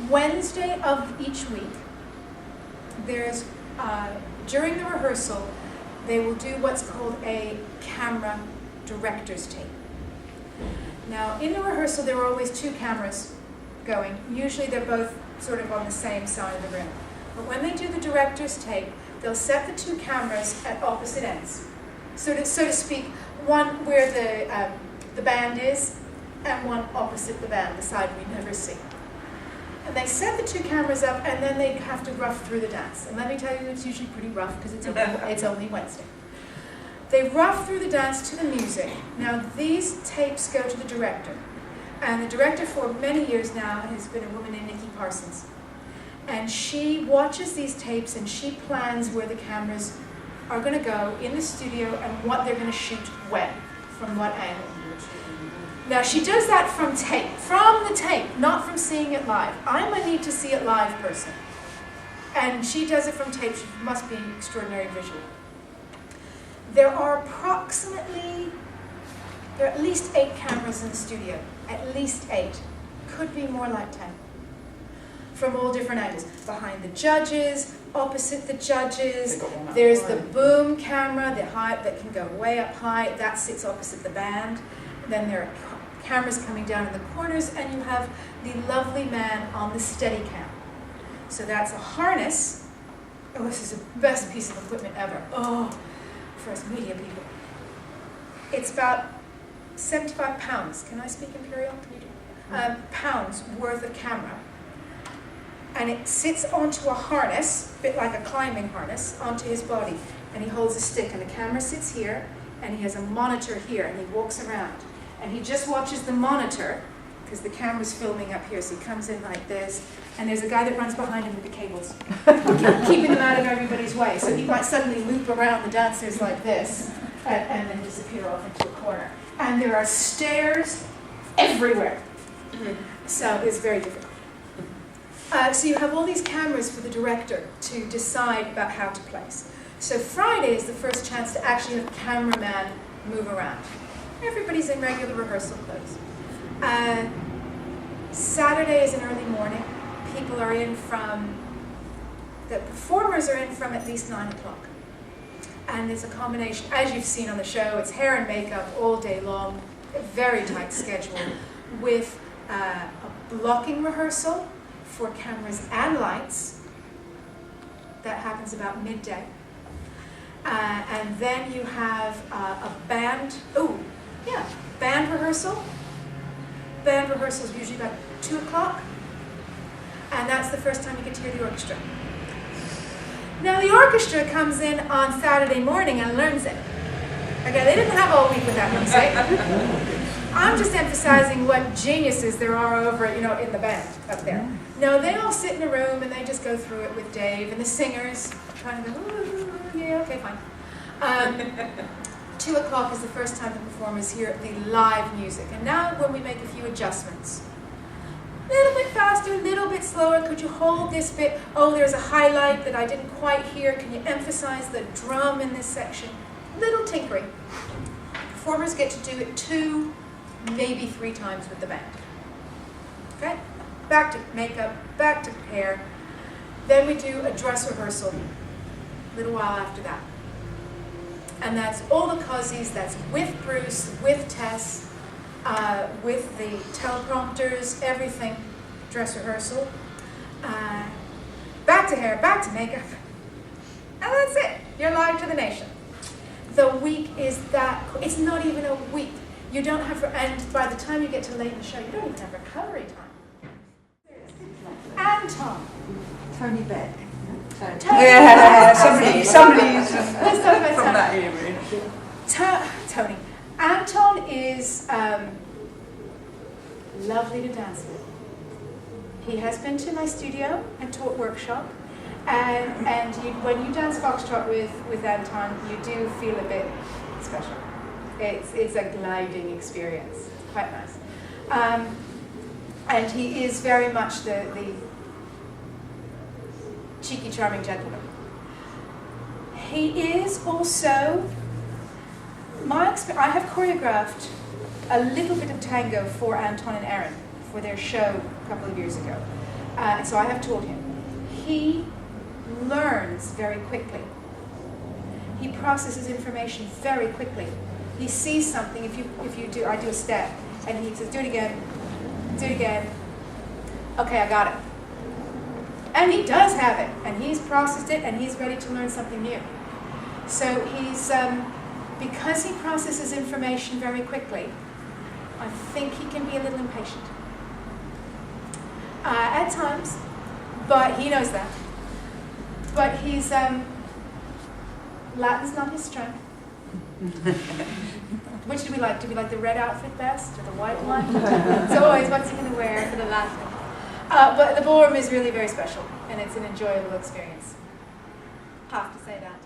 Wednesday of each week, there's, during the rehearsal, they will do what's called a camera director's tape. Now, in the rehearsal, there are always two cameras going. Usually they're both sort of on the same side of the room. But when they do the director's tape, they'll set the two cameras at opposite ends. So to speak, one where the band is, and one opposite the band, the side we never see. And they set the two cameras up, and then they have to rough through the dance. And let me tell you, it's usually pretty rough, because it's only Wednesday. They rough through the dance to the music. Now, these tapes go to the director. And the director for many years now has been a woman named Nikki Parsons. And she watches these tapes, and she plans where the cameras are going to go in the studio and what they're going to shoot when, from what angle. Now, she does that from the tape, not from seeing it live. I'm a need to see it live person. And she does it from tape. She must be extraordinary visual. There are at least 8 cameras in the studio. At least 8. Could be more like 10. From all different angles. Behind the judges, opposite the judges. There's the boom camera, the high that can go way up high. That sits opposite the band. Then there are cameras coming down in the corners, and you have the lovely man on the Steadicam. So that's a harness. Oh, this is the best piece of equipment ever. Oh, for us media people. It's about 75 pounds. Can I speak Imperial? Can you do? Pounds worth of camera. And it sits onto a harness, a bit like a climbing harness, onto his body. And he holds a stick, and the camera sits here, and he has a monitor here, and he walks around. And he just watches the monitor, because the camera's filming up here, so he comes in like this, and there's a guy that runs behind him with the cables, keeping them out of everybody's way. So he might suddenly loop around the dancers like this, and then disappear off into a corner. And there are stairs everywhere. So it's very difficult. So you have all these cameras for the director to decide about how to place. So Friday is the first chance to actually have a cameraman move around. Everybody's in regular rehearsal clothes. Saturday is an early morning. People are in the performers are in from at least 9 o'clock. And it's a combination, as you've seen on the show, it's hair and makeup all day long, a very tight schedule, with a blocking rehearsal for cameras and lights. That happens about midday. And then you have a band rehearsal. Band rehearsal is usually about 2 o'clock. And that's the first time you get to hear the orchestra. Now the orchestra comes in on Saturday morning and learns it. Okay, they didn't have all week with that music. I'm just emphasizing what geniuses there are over, in the band up there. No, they all sit in a room and they just go through it with Dave, and the singers kind of go, ooh, yeah, okay, fine. 2 o'clock is the first time the performers hear the live music. And now when we make a few adjustments, a little bit faster, a little bit slower, could you hold this bit? Oh, there's a highlight that I didn't quite hear. Can you emphasize the drum in this section? Little tinkering. Performers get to do it 2, maybe 3 times with the band. Okay? Back to makeup, back to hair. Then we do a dress rehearsal a little while after that. And that's all the cozies, that's with Bruce, with Tess, with the teleprompters, everything, dress rehearsal. Back to hair, back to makeup. And that's it. You're live to the nation. The week is it's not even a week. You don't have, and by the time you get to late in the show, you don't even have recovery time. Anton. Tony Beck. Tony. Somebody's Let's talk about from that era. Tony. Anton is lovely to dance with. He has been to my studio and taught workshop. And when you dance foxtrot with Anton, you do feel a bit special. It's a gliding experience. It's quite nice. And he is very much the cheeky, charming gentleman. He is also I have choreographed a little bit of tango for Anton and Erin for their show a couple of years ago. And so I have taught him. He learns very quickly. He processes information very quickly. He sees something. I do a step, and he says, do it again, Okay, I got it. And he does have it, and he's processed it, and he's ready to learn something new. So he's, because he processes information very quickly, I think he can be a little impatient. At times, but he knows that. But he's, Latin's not his strength. Which do we like? Do we like the red outfit best or the white one? It's always what's he going to wear for the Latin. But the ballroom is really very special, and it's an enjoyable experience. Have to say that.